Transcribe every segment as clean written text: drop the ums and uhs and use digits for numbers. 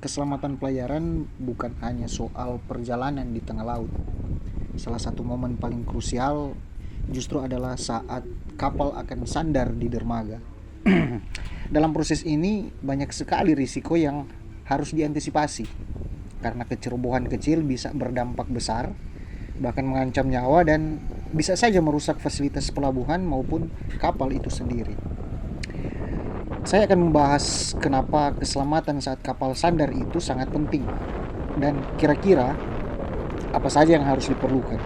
Keselamatan pelayaran bukan hanya soal perjalanan di tengah laut. Salah satu momen paling krusial justru adalah saat kapal akan sandar di dermaga. Dalam proses ini banyak sekali risiko yang harus diantisipasi karena kecerobohan kecil bisa berdampak besar, bahkan mengancam nyawa dan bisa saja merusak fasilitas pelabuhan maupun kapal itu sendiri. Saya akan membahas kenapa keselamatan saat kapal sandar itu sangat penting dan kira-kira apa saja yang harus diperlukan.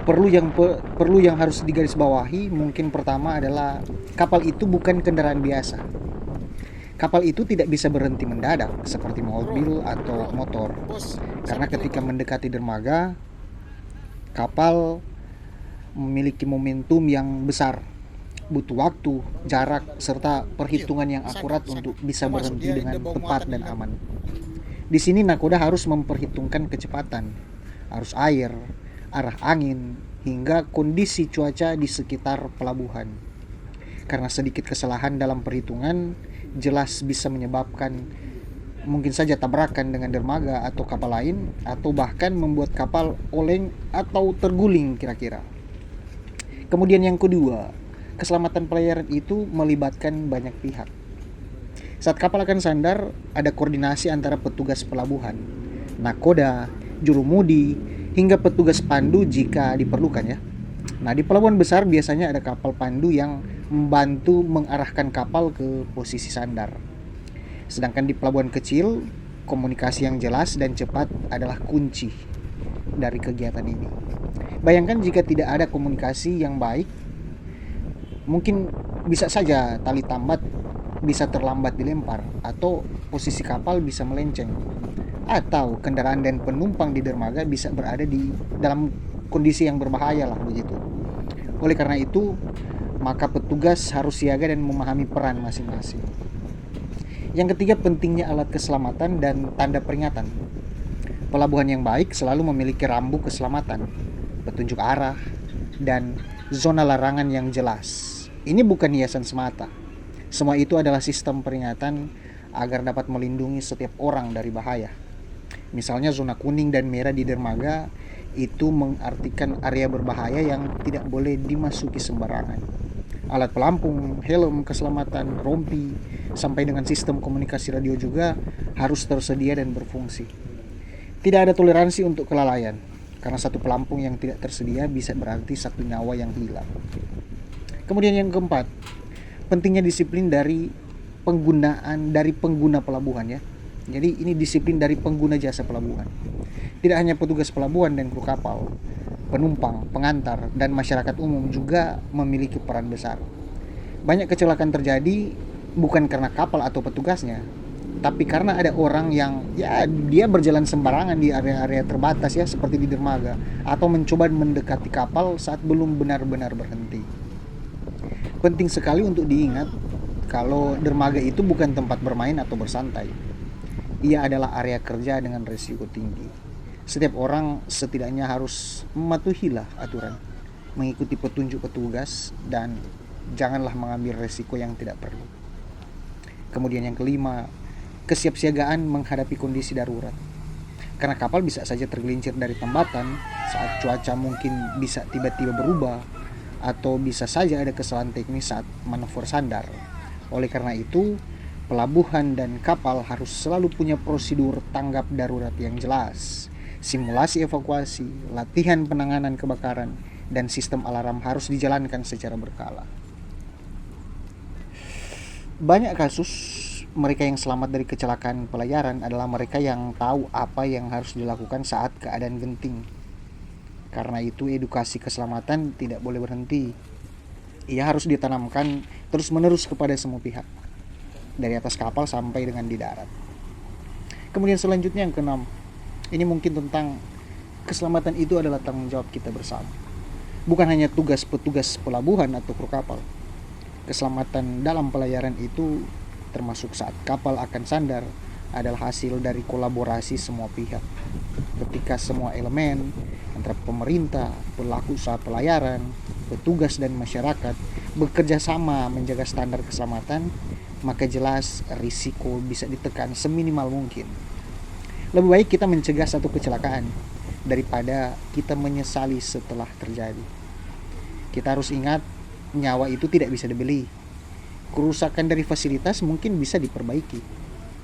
Perlu yang harus digarisbawahi mungkin pertama adalah kapal itu bukan kendaraan biasa. Kapal itu tidak bisa berhenti mendadak seperti mobil atau motor. Karena ketika mendekati dermaga, kapal memiliki momentum yang besar, butuh waktu, jarak, serta perhitungan yang akurat untuk bisa berhenti dengan tepat dan aman. Di sini nakoda harus memperhitungkan kecepatan, arus air, arah angin, hingga kondisi cuaca di sekitar pelabuhan. Karena sedikit kesalahan dalam perhitungan jelas bisa menyebabkan mungkin saja tabrakan dengan dermaga atau kapal lain, atau bahkan membuat kapal oleng atau terguling kira-kira. Kemudian yang kedua, keselamatan pelayaran itu melibatkan banyak pihak. Saat kapal akan sandar, ada koordinasi antara petugas pelabuhan, nakoda, jurumudi, hingga petugas pandu jika diperlukan ya. Nah, di pelabuhan besar biasanya ada kapal pandu yang membantu mengarahkan kapal ke posisi sandar. Sedangkan di pelabuhan kecil, komunikasi yang jelas dan cepat adalah kunci dari kegiatan ini. Bayangkan jika tidak ada komunikasi yang baik, mungkin bisa saja tali tambat bisa terlambat dilempar, atau posisi kapal bisa melenceng, atau kendaraan dan penumpang di dermaga bisa berada di dalam kondisi yang berbahaya lah begitu. Oleh karena itu, maka petugas harus siaga dan memahami peran masing-masing. Yang ketiga, pentingnya alat keselamatan dan tanda peringatan. Pelabuhan yang baik selalu memiliki rambu keselamatan, petunjuk arah, dan zona larangan yang jelas. Ini bukan hiasan semata. Semua itu adalah sistem peringatan agar dapat melindungi setiap orang dari bahaya. Misalnya zona kuning dan merah di dermaga itu mengartikan area berbahaya yang tidak boleh dimasuki sembarangan. Alat pelampung, helm keselamatan, rompi, sampai dengan sistem komunikasi radio juga harus tersedia dan berfungsi. Tidak ada toleransi untuk kelalaian, karena satu pelampung yang tidak tersedia bisa berarti satu nyawa yang hilang. Kemudian yang keempat, pentingnya disiplin dari pengguna pelabuhan ya. Jadi ini disiplin dari pengguna jasa pelabuhan. Tidak hanya petugas pelabuhan dan kru kapal, penumpang, pengantar, dan masyarakat umum juga memiliki peran besar. Banyak kecelakaan terjadi bukan karena kapal atau petugasnya, tapi karena ada orang yang dia berjalan sembarangan di area-area terbatas ya, seperti di dermaga, atau mencoba mendekati kapal saat belum benar-benar berhenti. Penting sekali untuk diingat kalau dermaga itu bukan tempat bermain atau bersantai. Ia adalah area kerja dengan risiko tinggi. Setiap orang setidaknya harus mematuhilah aturan, mengikuti petunjuk petugas, dan janganlah mengambil risiko yang tidak perlu. Kemudian yang kelima, kesiapsiagaan menghadapi kondisi darurat. Karena kapal bisa saja tergelincir dari tambatan saat cuaca mungkin bisa tiba-tiba berubah, atau bisa saja ada kesalahan teknis saat manuver sandar. Oleh karena itu, pelabuhan dan kapal harus selalu punya prosedur tanggap darurat yang jelas, simulasi evakuasi, latihan penanganan kebakaran, dan sistem alarm harus dijalankan secara berkala. Banyak kasus mereka yang selamat dari kecelakaan pelayaran adalah mereka yang tahu apa yang harus dilakukan saat keadaan genting. Karena itu edukasi keselamatan tidak boleh berhenti. Ia harus ditanamkan terus-menerus kepada semua pihak, dari atas kapal sampai dengan di darat. Kemudian selanjutnya yang keenam, ini mungkin tentang keselamatan itu adalah tanggung jawab kita bersama. Bukan hanya tugas petugas pelabuhan atau kru kapal. Keselamatan dalam pelayaran itu termasuk saat kapal akan sandar adalah hasil dari kolaborasi semua pihak. Ketika semua elemen antara pemerintah, pelaku usaha pelayaran, petugas dan masyarakat bekerja sama menjaga standar keselamatan, maka jelas risiko bisa ditekan seminimal mungkin. Lebih baik kita mencegah satu kecelakaan daripada kita menyesali setelah terjadi. Kita harus ingat, nyawa itu tidak bisa dibeli. Kerusakan dari fasilitas mungkin bisa diperbaiki,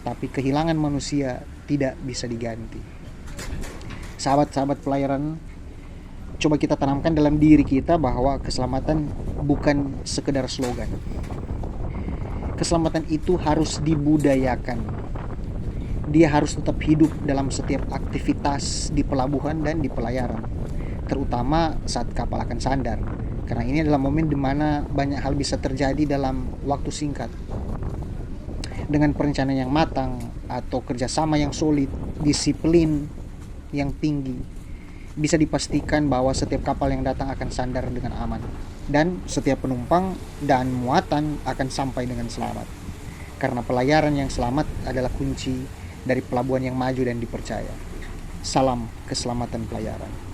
tapi kehilangan manusia tidak bisa diganti. Sahabat-sahabat pelayaran, coba kita tanamkan dalam diri kita bahwa keselamatan bukan sekedar slogan. Keselamatan itu harus dibudayakan. Dia harus tetap hidup dalam setiap aktivitas di pelabuhan dan di pelayaran, terutama saat kapal akan sandar. Karena ini adalah momen di mana banyak hal bisa terjadi dalam waktu singkat. Dengan perencanaan yang matang atau kerjasama yang solid, disiplin yang tinggi, bisa dipastikan bahwa setiap kapal yang datang akan sandar dengan aman, dan setiap penumpang dan muatan akan sampai dengan selamat. Karena pelayaran yang selamat adalah kunci dari pelabuhan yang maju dan dipercaya. Salam keselamatan pelayaran.